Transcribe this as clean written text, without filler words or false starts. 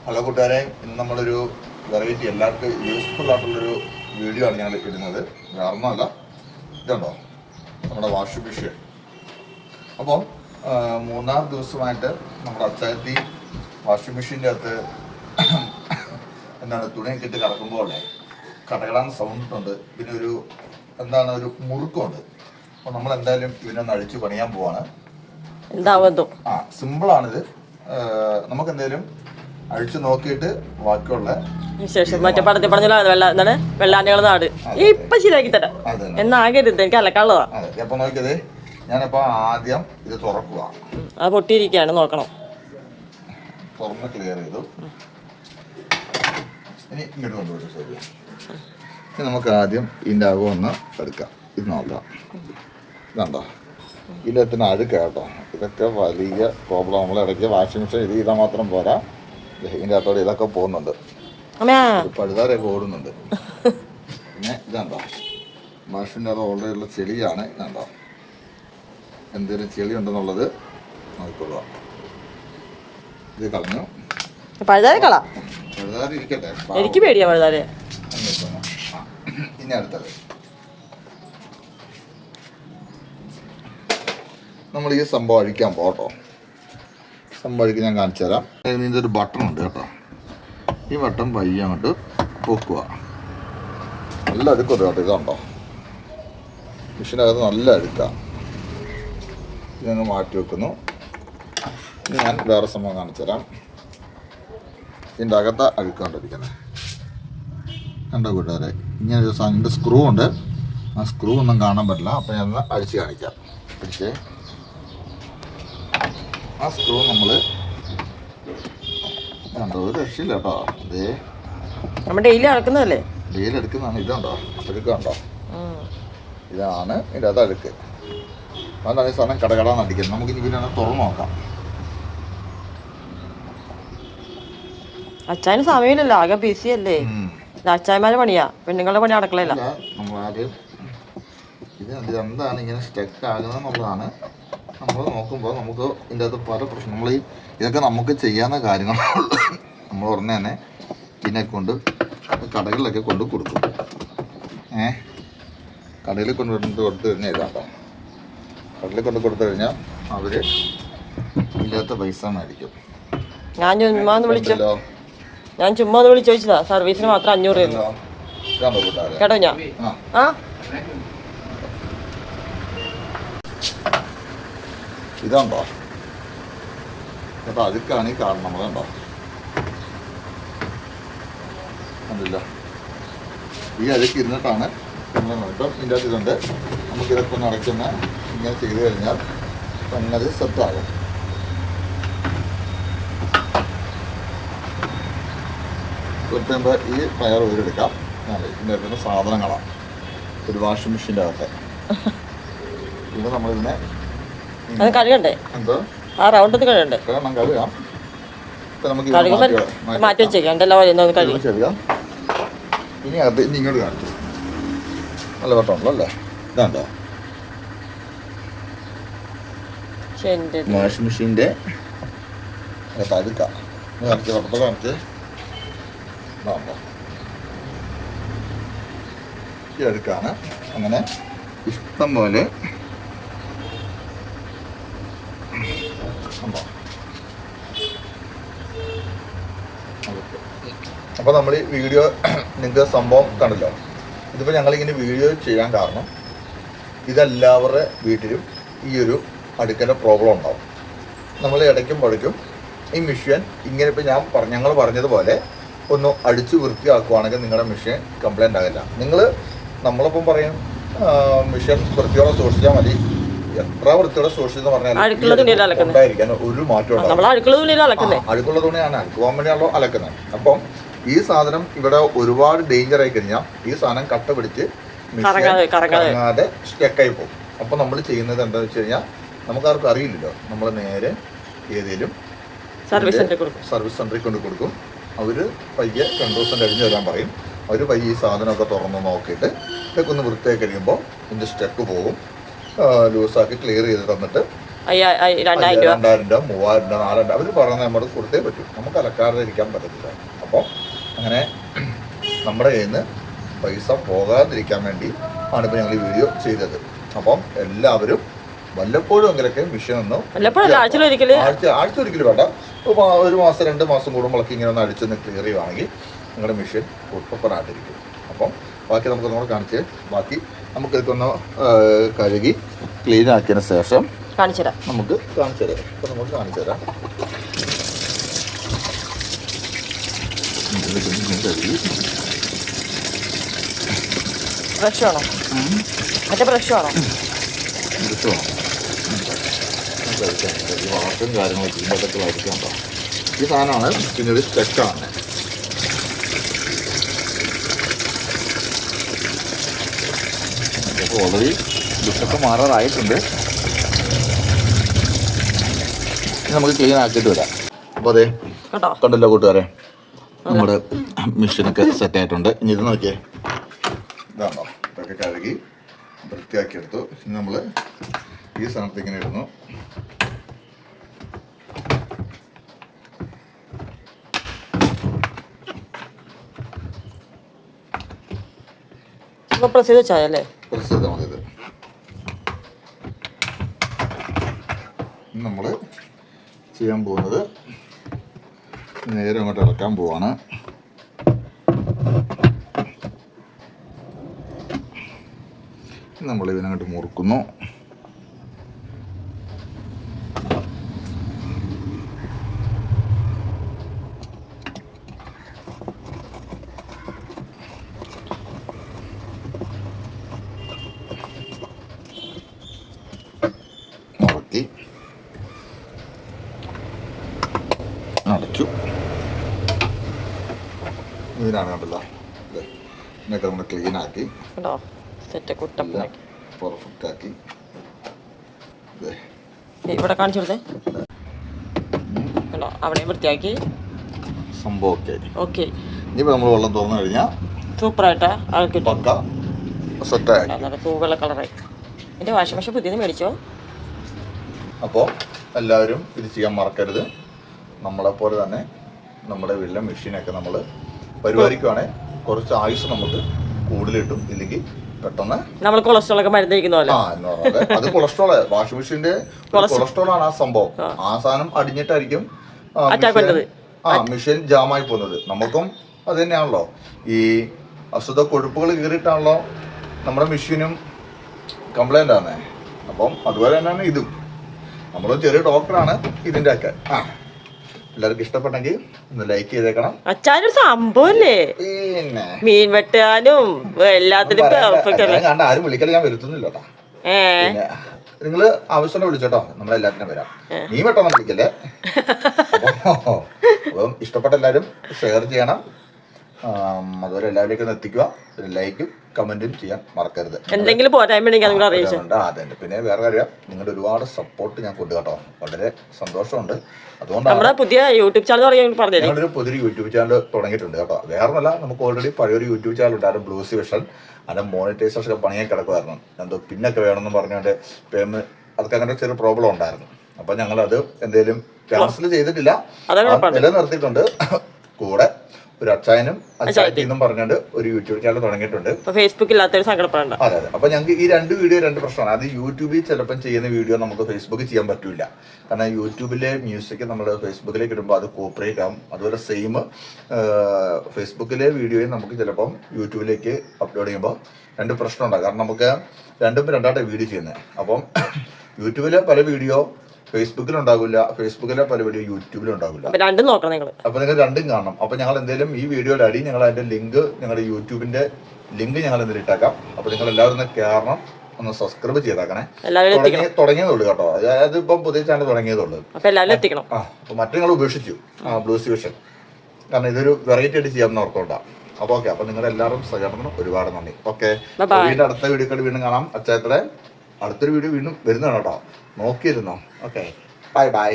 Hello കൂട്ടുകാരെ, ഇന്ന് നമ്മളൊരു വെറൈറ്റി എല്ലാവർക്കും യൂസ്ഫുൾ ആയിട്ടുള്ളൊരു വീഡിയോ ആണ് ഞങ്ങൾ ഇടുന്നത്. വേറൊന്നുമല്ല, ഇതുണ്ടോ നമ്മുടെ വാഷിംഗ് മെഷീൻ. അപ്പോൾ മൂന്നാം ദിവസമായിട്ട് നമ്മുടെ അച്ചായത്തി വാഷിംഗ് മെഷീൻ്റെ അകത്ത് തുണിയൊക്കെ ഇട്ട് കിടക്കുമ്പോൾ കടകളാൻ സൗണ്ട് ഉണ്ട്, പിന്നെ ഒരു ഒരു മുറുക്കമുണ്ട്. അപ്പോൾ നമ്മൾ എന്തായാലും ഇതിനൊന്ന് അഴിച്ച് പണിയാൻ പോവാണ്. സിമ്പിളാണിത്. നമുക്ക് എന്തായാലും അഴിച്ചു നോക്കിയിട്ട് ബാക്കിയുള്ള വിശേഷം മറ്റേ പടത്തിൽ പറഞ്ഞല്ലോ വെള്ളാനികളുടെ നാട് ഇപ്പൊ ശരിയാക്കി തരാം എന്നാകരുത്, എനിക്ക് അലക്കാനുള്ളതാ. അപ്പൊ നോക്കിയത് ഞാനിപ്പോ ആദ്യം ഇത് തുറക്കുക. അത് പൊട്ടിയിരിക്കുകയാണ്, നോക്കണം. തുറന്ന് ക്ലിയർ ചെയ്തു. ഇനി ഇങ്ങോട്ട് കൊണ്ടുപോയി ശരി. ഇനി നമുക്ക് ആദ്യം ഇതിൻ്റെ അകം ഒന്ന് എടുക്കാം. ഇത് നോക്കാം. ഇതുണ്ടോ ഇതിൻ്റെ അഴുക്ക കേട്ടോ. ഇതൊക്കെ വലിയ പ്രോബ്ലം. നമ്മളിടയ്ക്ക് വാഷിംഗ് മെഷീൻ ഇത് ചെയ്താൽ മാത്രം പോരാ, ഇതിൻ്റെ അകത്തോടെ ഇതൊക്കെ പോകുന്നുണ്ട്, പഴുതാരൊക്കെ ഓടുന്നുണ്ട്. പിന്നെ ഇതാണ്ടോ വാഷിൻ്റെ അത് ഓൾറെഡി ഉള്ള ചെളിയാണ്. ഇതാണ്ടോ എന്തെങ്കിലും ചെളി ഉണ്ടെന്നുള്ളത് നോക്കിക്കൊള്ളുക. ഇത് കളഞ്ഞു. പഴുതാര ഇരിക്കട്ടെ, എനിക്ക് പേടിയാ പഴുതാര. ഇനി അടുത്തത് നമ്മൾ ഈ സംഭവം അഴിക്കാൻ പോട്ടോ. സംഭവം അഴിക്കാൻ ഞാൻ കാണിച്ചു തരാം. ഇതിൻ്റെ ഒരു ബട്ടൺ ഉണ്ട് കേട്ടോ. ഈ ബട്ടൺ പയ്യെ അങ്ങോട്ട് പൊക്കുക. നല്ല അഴുക്കുണ്ട് കേട്ടോ. ഇതുണ്ടോ മെഷീനകത്ത് നല്ല അഴുക്കാം. ഇതങ്ങ് മാറ്റി വെക്കുന്നു. ഇനി ഞാൻ വേറെ സംഭവം കാണിച്ചു തരാം. ഇതിൻ്റെ അകത്ത് അഴുക്കാണ്ടിരിക്കുന്നത് കണ്ടോ കൂട്ടുകാരെ. ഇങ്ങനെ ഒരു സാധനം സ്ക്രൂ ഉണ്ട്. ആ സ്ക്രൂ ഒന്നും കാണാൻ പറ്റില്ല. അപ്പോൾ ഞാൻ അഴിച്ച് കാണിക്കാം. പിടിച്ചേ. ആ സ്ക്രൂ നമ്മൾ കണ്ടോ, ഒരു രക്ഷയില്ല കേട്ടോ. അതേ നമ്മൾ ഡെയിലി അടക്കുന്നതല്ലേ, ഡെയിലി എടുക്കുന്നതാണ്. ഇതുണ്ടോ അഴുക്ക് കണ്ടോ, ഇതാണ് ഇതിൻ്റെ അത് അഴുക്ക്. അതാണ് ഈ സാധനം കടകടാന്ന് അടിക്കുന്നത്. നമുക്കിനി പിന്നെ തുറന്ന് നോക്കാം. അച്ചായന് സമയമില്ലല്ലോ, ആകെ ബിസി അല്ലേ. അച്ചായന്മാരുടെ പണിയാ, പെണ്ണുങ്ങളുടെ പണി അടക്കളയില്ല. നമ്മളാദ്യം ഇത് എന്താണ് ഇങ്ങനെ സ്റ്റക്ക് ആകുന്നത് എന്നുള്ളതാണ് നമ്മൾ നോക്കുമ്പോൾ നമുക്ക് ഇതിൻ്റെ അകത്ത് പല പ്രശ്നം. നമ്മൾ ഇതൊക്കെ നമുക്ക് ചെയ്യാവുന്ന കാര്യങ്ങളുള്ളൂ. നമ്മൾ ഉടനെ തന്നെ ഇതിനെ കൊണ്ട് കടകളിലൊക്കെ കൊണ്ട് കൊടുക്കും. കടയിൽ കൊടുത്തു കഴിഞ്ഞാൽ ഇതാട്ടോ. കടലിൽ കൊണ്ട് കൊടുത്തു കഴിഞ്ഞാൽ അവർ ഇല്ലാത്ത പൈസ മേടിക്കും. ഞാൻ ചുമ്മാ ഒന്ന് വിളിച്ചു ചോദിച്ചതാ, സർവീസിന് മാത്രം 500 കേട്ടോ. ഞാൻ ഇതുണ്ടോ കേട്ടോ, അഴുക്കാണ് ഈ കാരണം. നമ്മളുണ്ടോ കണ്ടില്ല, ഈ അഴുക്ക് ഇരുന്നിട്ടാണ് ഇപ്പം ഇതിൻ്റെ അകത്ത് ഇതുണ്ട്. നമുക്കിതൊക്കെ ഒന്ന് അടയ്ക്കുന്ന ഇങ്ങനെ ചെയ്ത് കഴിഞ്ഞാൽ സംഗതി സെറ്റാകും. കൃത്യമ്പോൾ ഈ പയർ ഊരെടുക്കാം. ഇതിൻ്റെ അകത്തുന്ന സാധനങ്ങളാണ് ഒരു വാഷിംഗ് മെഷീൻ്റെ അകത്ത്. പിന്നെ നമ്മളിതിനെ കഴുകണ്ടേ, എന്തോ ആ റൗണ്ട് കഴുകണ്ടേ, കഴുകാം. ഇപ്പം നമുക്ക് മാറ്റി വെച്ചേക്കാം. ഇനി അത് ഇനി ഇങ്ങോട്ട് കാണിച്ചു. നല്ല വട്ടമുണ്ടല്ലോ അല്ലേ. ഇതാണ്ടോ വാഷിംഗ് മെഷീൻ്റെ അഴുക്കാം. കാണിച്ച് വട്ടത്തോടെ കാണിച്ച്. ഇതാണ്ടോ ഈ അഴുക്കാണ്. അങ്ങനെ ഇഷ്ടം പോലെ അപ്പോൾ നമ്മൾ ഈ വീഡിയോ നിങ്ങൾക്ക് സംഭവം കണ്ടല്ലോ. ഇതിപ്പോൾ ഞങ്ങളിങ്ങനെ വീഡിയോ ചെയ്യാൻ കാരണം ഇതെല്ലാവരുടെ വീട്ടിലും ഈ ഒരു അടുക്കൻ്റെ പ്രോബ്ലം ഉണ്ടാവും. നമ്മൾ ഇടയ്ക്കും പഴയ്ക്കും ഈ മെഷീൻ ഇങ്ങനെ ഇപ്പോൾ ഞങ്ങൾ പറഞ്ഞതുപോലെ ഒന്ന് അടിച്ച് വൃത്തിയാക്കുവാണെങ്കിൽ നിങ്ങളുടെ മെഷീൻ കംപ്ലൈൻ്റ് ആകില്ല. നമ്മളിപ്പം പറയും മെഷീൻ വൃത്തിയോടെ സൂക്ഷിച്ചാൽ മതി. എത്ര വൃത്തിയോടെ സൂക്ഷിച്ചെന്ന് പറഞ്ഞാൽ ഉണ്ടായിരിക്കാൻ ഒരു മാറ്റം ഉണ്ടാവും. അഴുക്കുള്ള തുണിയാണ് അലക്കുവാൻ വേണ്ടിയാണല്ലോ അലക്കുന്നത്. അപ്പം ഈ സാധനം ഇവിടെ ഒരുപാട് ഡേഞ്ചർ ആയി കഴിഞ്ഞാൽ ഈ സാധനം കട്ട പിടിച്ച് കറങ്ങാതെ സ്റ്റക്കായി പോകും. അപ്പം നമ്മൾ ചെയ്യുന്നത് എന്താണെന്ന് വെച്ച് കഴിഞ്ഞാൽ നമുക്കാർക്കും അറിയില്ലല്ലോ. നമ്മൾ നേരെ ഏതെങ്കിലും സർവീസ് സെൻ്ററിൽ കൊണ്ട് കൊടുക്കും. അവർ പയ്യെ 2 ദിവസം കഴിഞ്ഞ് വരാൻ പറയും. അവർ പയ്യെ ഈ സാധനമൊക്കെ തുറന്ന് നോക്കിയിട്ട് ഇതൊക്കെ ഒന്ന് വൃത്തിയായി കഴിയുമ്പോൾ ഇതിൻ്റെ സ്റ്റക്ക് പോകും. ലൂസാക്കി ക്ലിയർ ചെയ്ത് തന്നിട്ട് 2000 രൂപ 2000 രൂപ 3000 രൂപ 4000 അവർ പറഞ്ഞാൽ നമ്മൾ കൊടുത്തേ പറ്റും. നമുക്ക് അലക്കാതെ ഇരിക്കാൻ പറ്റത്തില്ല. അപ്പോൾ അങ്ങനെ നമ്മുടെ കയ്യിൽ നിന്ന് പൈസ പോകാതിരിക്കാൻ വേണ്ടി ആണ് ഇപ്പോൾ ഞങ്ങൾ ഈ വീഡിയോ ചെയ്തത്. അപ്പം എല്ലാവരും വല്ലപ്പോഴും എങ്കിലൊക്കെ മെഷീൻ ഒന്ന് ആഴ്ച ഒരിക്കലും വേണ്ട, 1 മാസം 2 മാസം കൂടുമ്പോഴൊക്കെ ഇങ്ങനെ ഒന്ന് അടിച്ചൊന്ന് ക്ലിയർ ചെയ്യുവാണെങ്കിൽ നിങ്ങളുടെ മെഷീൻ പൊട്ടപ്പനായിട്ടിരിക്കും. അപ്പം ബാക്കി നമുക്ക് നമ്മൾ കാണിച്ച് ബാക്കി നമുക്കിതൊക്കെ ഒന്ന് കഴുകി ക്ലീൻ ആക്കിയതിന് ശേഷം കാണിച്ചു തരാം. നമുക്ക് കാണിച്ചു തരാം. ഇപ്പം നമുക്ക് കാണിച്ചു തരാം. കഴുകി ബ്രഷ് വേണോ? മറ്റേ ബ്രഷ് വേണോ? ബ്രഷ് വേണം. ഈ വാട്ടും കാര്യങ്ങളൊക്കെ ഇതൊക്കെ വരയ്ക്കാണ്ടോ. ഈ സാധനമാണ് പിന്നീട് സ്റ്റെക്കാണ്. അപ്പോൾ ഓൾറെഡി ഡിഷൊക്കെ മാറാറായിട്ടുണ്ട്. നമുക്ക് ക്ലീൻ ആക്കിയിട്ട് വരാം. അപ്പോൾ അതെ കണ്ടല്ലോ കൂട്ടുകാരെ, നമ്മുടെ മെഷീനൊക്കെ സെറ്റായിട്ടുണ്ട്. ഇനി ഇത് നോക്കിയേ, ഇതാണോ, ഇതൊക്കെ കഴുകി വൃത്തിയാക്കിയെടുത്തു. ഇനി നമ്മൾ ഈ സ്ഥാനത്ത് ഇങ്ങനെ ഇടുന്നു. പ്രസ് ചെയ്ത് വെച്ചാലേ പ്രസ് ചെയ്താൽ മതി. ഇത് നമ്മൾ ചെയ്യാൻ പോകുന്നത് നേരെ അങ്ങോട്ട് ഇറക്കാൻ പോവാണ്. നമ്മൾ ഇതിനങ്ങോട്ട് മുറുക്കുന്നു. മുറുക്കി അടച്ചു. ഇതിനാണ് കണ്ടല്ലോ, ഇതിനൊക്കെ നമ്മൾ ക്ലീൻ ആക്കി പെർഫെക്റ്റ് ആക്കി. ഇവിടെ കാണിച്ചു കൊടുത്തേ, അവിടെ വൃത്തിയാക്കി സംഭവം ഓക്കെ. ഇനിയിപ്പോൾ നമ്മൾ വെള്ളം തുറന്നു കഴിഞ്ഞാൽ സൂപ്പറായിട്ട് ആൾക്കിട്ട് പക്ക സെറ്റായി, പൂവുള്ള കളറായി. എൻ്റെ വാഷിംഗ് മെഷീൻ പുതിയത് മേടിച്ചോ? അപ്പോൾ എല്ലാവരും ഇത് ചെയ്യാൻ മറക്കരുത്. നമ്മളെപ്പോലെ തന്നെ നമ്മുടെ വീട്ടിലെ മെഷീനൊക്കെ നമ്മൾ പരിപാലിക്കുവാണെങ്കിൽ കുറച്ച് ആയുസ് നമുക്ക് കൂടുതലിട്ടും. ഇല്ലെങ്കിൽ പെട്ടെന്ന് നമ്മൾ കൊളസ്ട്രോളൊക്കെ മരുന്നിരിക്കുന്ന പോലെ അത് കൊളസ്ട്രോള്, വാഷിംഗ് മെഷീന്റെ കൊളസ്ട്രോളാണ് ആ സംഭവം. ആ സാധനം അടിഞ്ഞിട്ടായിരിക്കും മെഷീൻ ജാമായി പോകുന്നത്. നമുക്കും അത് തന്നെയാണല്ലോ, ഈ അസുഖ കൊഴുപ്പുകൾ കയറിയിട്ടാണല്ലോ നമ്മുടെ മെഷീനും കംപ്ലൈൻ്റ് ആണ്. അപ്പം അതുപോലെ തന്നെയാണ് ഇതും. നമ്മൾ ചെറിയ ഡോക്ടറാണ് ഇതിൻ്റെ ഒക്കെ. എല്ലാവർക്കും ഇഷ്ടപ്പെട്ടെങ്കിൽ ഒന്ന് ലൈക്ക് ചെയ്തേക്കണം. അച്ഛനൊരു സംഭവല്ലേ, പിന്നെ മീൻ വെട്ടാനും എല്ലാത്തിനും കണ്ട ആരും വിളിക്കല് ഞാൻ വരുത്തുന്നില്ല കേട്ടോ. പിന്നെ നിങ്ങള് ആവശ്യം വിളിച്ചോട്ടോ, നമ്മളെല്ലാത്തിനും വരാം. മീൻ വെട്ടണം വിളിക്കല്ലേ. അപ്പം ഇഷ്ടപ്പെട്ട എല്ലാവരും ഷെയർ ചെയ്യണം. അതുപോലെ എല്ലാവരിലേക്കും ഒന്ന് എത്തിക്കുക. ഒരു ലൈക്കും കമന്റും ചെയ്യാൻ മറക്കരുത്. എന്തെങ്കിലും അതെ. പിന്നെ വേറെ കാര്യം, നിങ്ങളുടെ ഒരുപാട് സപ്പോർട്ട് ഞാൻ കൊണ്ടു കേട്ടോ. വളരെ സന്തോഷമുണ്ട്. അതുകൊണ്ടാണ് പുതിയ യൂട്യൂബ് ചാനൽ ഞങ്ങളൊരു പുതിയൊരു യൂട്യൂബ് ചാനൽ തുടങ്ങിയിട്ടുണ്ട് കേട്ടോ. വേറൊന്നല്ല, നമുക്ക് ഓൾറെഡി പഴയൊരു യൂട്യൂബ് ചാനൽ ഉണ്ടായിരുന്നു, ബ്ലൂസി വിഷൻ. അതിന്റെ മോണിറ്റൈസേഷൻ ഒക്കെ പണിയാൻ കിടക്കുമായിരുന്നു. എന്തോ പിന്നൊക്കെ വേണമെന്ന് പറഞ്ഞുകൊണ്ട് പേയ്മെന്റ് അതൊക്കെ അങ്ങനെ ചെറിയ പ്രോബ്ലം ഉണ്ടായിരുന്നു. അപ്പൊ ഞങ്ങളത് എന്തെങ്കിലും ക്യാൻസൽ ചെയ്തിട്ടില്ല, നിലനിർത്തിയിട്ടുണ്ട്. കൂടെ ഒരു അച്ചായനും അച്ചായത്തിന്നും പറഞ്ഞുകൊണ്ട് ഒരു യൂട്യൂബ് ചാനൽ തുടങ്ങിയിട്ടുണ്ട്. ഫേസ്ബുക്കില്ലാത്തൊരു സങ്കടപ്പെടേണ്ട. അതെ. അപ്പൊ ഞങ്ങൾക്ക് ഈ രണ്ട് പ്രശ്നമാണ്. അത് യൂട്യൂബിൽ ചിലപ്പം ചെയ്യുന്ന വീഡിയോ നമുക്ക് ഫേസ്ബുക്കിൽ ചെയ്യാൻ പറ്റില്ല. കാരണം യൂട്യൂബിലെ മ്യൂസിക് നമ്മൾ ഫേസ്ബുക്കിലേക്ക് ഇടുമ്പോൾ അത് കോപ്പറേറ്റ് ആവും. അതുപോലെ സെയിം ഫേസ്ബുക്കിലെ വീഡിയോയും നമുക്ക് ചിലപ്പം യൂട്യൂബിലേക്ക് അപ്ലോഡ് ചെയ്യുമ്പോൾ രണ്ട് പ്രശ്നം ഉണ്ടാകും. കാരണം നമുക്ക് രണ്ടായിട്ട് വീഡിയോ ചെയ്യുന്നത്. അപ്പം യൂട്യൂബിലെ പല വീഡിയോ ഫേസ്ബുക്കിലുണ്ടാകില്ല, ഫേസ്ബുക്കിലെ പല വീഡിയോ യൂട്യൂബിലുണ്ടാകില്ല. രണ്ടും നോക്കണം നിങ്ങൾ. അപ്പൊ നിങ്ങൾ രണ്ടും കാണണം. അപ്പൊ ഞങ്ങൾ എന്തെങ്കിലും ഈ വീഡിയോയുടെ അടി ഞങ്ങൾ അതിന്റെ ലിങ്ക്, ഞങ്ങളുടെ യൂട്യൂബിന്റെ ലിങ്ക് ഞങ്ങൾ എന്തെങ്കിലും ഇട്ടേക്കാം. അപ്പൊ നിങ്ങൾ എല്ലാവരും ഒന്ന് കയറണം, ഒന്ന് സബ്സ്ക്രൈബ് ചെയ്തേക്കണേ. തുടങ്ങിയതുള്ളൂ കേട്ടോ. അതായത് ഇപ്പം പുതിയ ചാനൽ തുടങ്ങിയതുള്ളൂ. അപ്പൊ മറ്റു നിങ്ങൾ ഉപേക്ഷിച്ചു ബ്ലൂസി വിഷൻ. കാരണം ഇതൊരു വെറൈറ്റി ആയിട്ട് ചെയ്യാമെന്ന് ഓർത്തോണ്ടാ. അപ്പൊ ഓക്കെ. അപ്പൊ നിങ്ങളുടെ എല്ലാവരും സഹകരണം ഒരുപാട് നന്ദി. ഓക്കെ, വീണ്ടും അടുത്ത വീഡിയോ വീണ്ടും കാണാം. അച്ചായത്തിലെ അടുത്തൊരു വീഡിയോ വീണ്ടും വരുന്നതാണ് കേട്ടോ. നോക്കിയിരുന്നോ? Okay, by.